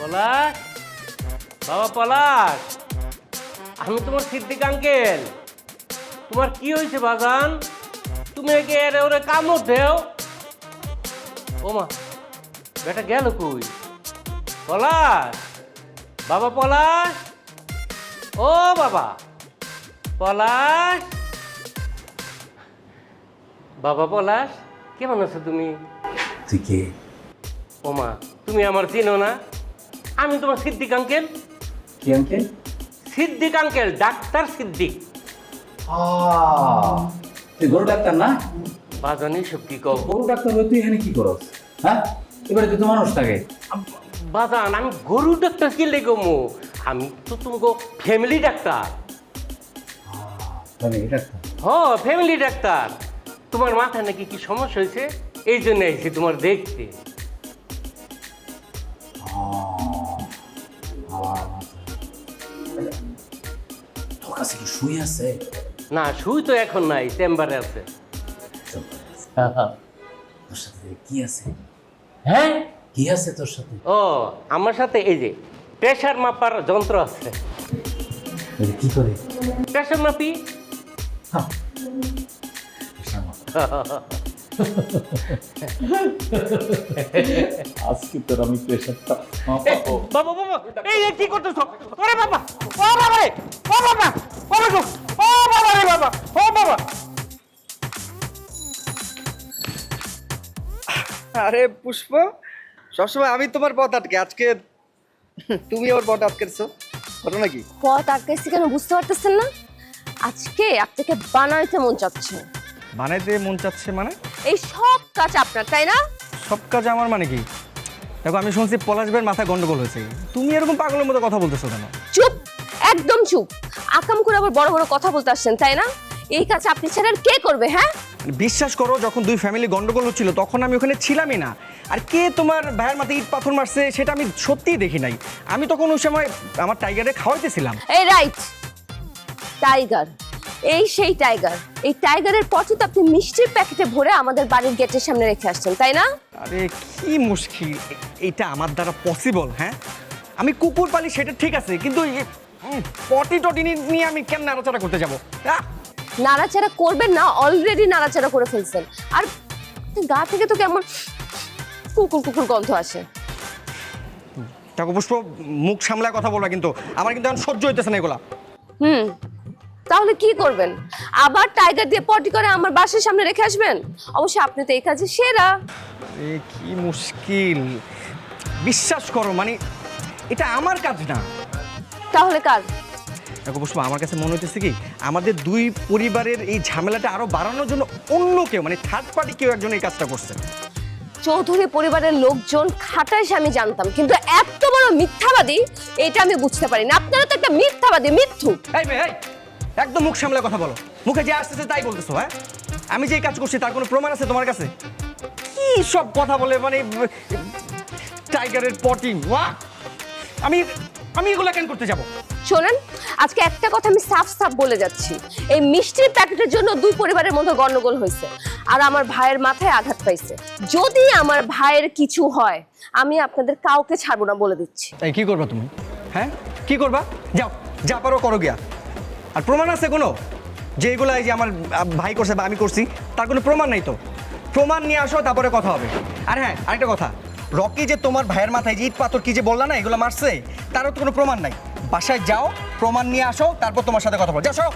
পলাশ, বাবা পলাশ, আমি তোমার সিদ্দিক আঙ্কেল। তোমার কি হয়েছে বাজান? তুমি একে এরে ওরে কামড় দেও। ও মা, বেটা গেল কই? পলাশ, বাবা পলাশ, ও বাবা পলাশ, বাবা পলাশ, কেমন আছো তুমি? তুই কে? ও মা, তুমি আমার চিনো না? আমি তোমার সিদ্দিক আঙ্কেল। কি uncle? Siddique uncle, doctor Siddique. তুই গরু ডাক্তার না? বাজানি সব কি কও? গরু ডাক্তার হয়ে তুই এখানে কি করস? হ্যাঁ, এবারে তুই তো মানুষ থাকে। বাজান, আমি গরু ডাক্তার কি লেগমু? আমি তো তোমাকে ফ্যামিলি ডাক্তার। ডাক্তার? হ, ফ্যামিলি ডাক্তার। তোমার মাথায় নাকি কি সমস্যা হয়েছে, এই জন্য এসেছি তোমার দেখতে। তোর কাছে কি সুই আছে? না, শুই তো এখন নাই, চেম্বারে আছে। তোর সাথে কি আছে? হ্যাঁ, কি আছে তোর সাথে? ও আমার সাথে এই যে প্রেশার মাপার যন্ত্র আছে। কি করে? প্রেশার মাপি। আজকে তোর আমি প্রেশারটা বাবা বাবা, এই কি করতেছো? ওরে বাবা, ও বাবা রে, ও বাবা, ও বাবা, ও বাবা রে বাবা, ও বাবা। আরে পুষ্প, সবসময় আমি তোমার পথ আটকে, আজকে তুমি আমার পথ আটকেছো, ঘটনা কি? পথ আটকাইছি কেন বুঝতে পারতেছেন না? আজকে আপনাকে বানাইতে মন চাচ্ছে। বানাইতে মন চাচ্ছে মানে? এই সব কাজ আপনার, তাই না? সব কাজ আমার মানে কি? দেখো, আমি শুনছি পলাশ ভাইয়ের মাথায় গন্ডগোল হয়েছে। তুমি এরকম পাগলের মতো কথা বলতেছো কেন? চুপ, একদম চুপ। আকাম করে আবার বড় বড় কথা বলতে আসছেন, তাই না? এই কাজ আপনি ছাড়া আর কে করবে? হ্যাঁ, বিশ্বাস করো, যখন দুই ফ্যামিলি গন্ডগোল হচ্ছিল তখন আমি ওখানে ছিলামই না। আর কে তোমার ভাইয়ের মাথায় ইট পাথর মারছে সেটা আমি সত্যিই দেখি নাই। আমি তখন ওই সময় আমার টাইগারে খাওয়াইতেছিলাম। এই রাইট, টাইগার, এই সেই টাইগার। এই টাইগারের পথে তো আপনি মিষ্টির প্যাকেটে ভরে আমাদের বাড়ির গেটের সামনে রেখে আসছেন, তাই না? আরে কি মুশকিল, এটা আমার দ্বারা পসিবল? হ্যাঁ, আমি কুকুর পালি সেটা ঠিক আছে, কিন্তু পটি টটি নিয়ে আমি কেন নাড়াচাড়া করতে যাবো? নাড়াচাড়া করবেন না, অলরেডি নাড়াচাড়া করে ফেলছেন। আর গা থেকে তো কেমন কুকুর কুকুর গন্ধ আসে। দেখো পুষ্প, মুখ সামলায় কথা বলবা, কিন্তু আমার কিন্তু এখন সহ্য হইতেছে না এগুলা। তাহলে কি করবেন? আবার টাইগার দিয়ে পটি করে আমার বাসার সামনে রেখে আসবেন? অবশ্যই আপনি তো এই কাজে সেরা। কি মুশকিল, বিশ্বাস করো, মানে এটা আমার কাজ না। তাহলে কাজ? দেখো পুষ্প, আমার কাছে মনে হইতেছে কি, আমাদের দুই পরিবারের এই ঝামেলাটা আরো বাড়ানোর জন্য অন্য কেউ, মানে থার্ড পার্টি কেউ একজন এই কাজটা করছে। চৌধুরী পরিবারের লোকজন খাটাইছে আমি জানতাম, কিন্তু এত বড় মিথ্যাবাদী এটা আমি বুঝতে পারি না। আপনারা তো একটা মিথ্যাবাদী, মিথ্যু। এই মেয়ে, এই, একদম মুখ সামলায় কথা বলো। মুখে যে আসতেছে তাই বলতেছো? হ্যাঁ, আমি যে কাজ করছি তার কোনো প্রমাণ আছে তোমার কাছে? কি সব কথা বলে, মানে টাইগারের পটি, আমি আমি এগুলা কেন করতে যাব? শোনেন, আজকে একটা কথা আমি সাফ সাফ বলে যাচ্ছি। এই মিষ্টির প্যাকেটের জন্য দুই পরিবারের মধ্যে গন্ডগোল হয়েছে, আর আমার ভাইয়ের মাথায় আঘাত পাইছে। যদি আমার ভাইয়ের কিছু হয়, আমি আপনাদের কাউকে ছাড়বো না, বলে দিচ্ছি। এই কি করবা তুমি? হ্যাঁ, কি করবা? যাও, যা পারো করো গিয়া। আর প্রমাণ আছে কোনো যে এগুলা এই যে আমার ভাই করছে বা আমি করছি? তার কোনো প্রমাণ নাই তো। প্রমাণ নিয়ে আসো, তারপরে কথা হবে। আর হ্যাঁ, আরেকটা কথা, রকি যে তোমার ভাইয়ের মাথায় যে ইট পাথর কি যে বললা না, এগুলো মারছে, তারও তো কোনো প্রমাণ নাই। বাসায় যাও, প্রমাণ নিয়ে আসো, তারপর তোমার সাথে কথা বলো। যাও, সরো।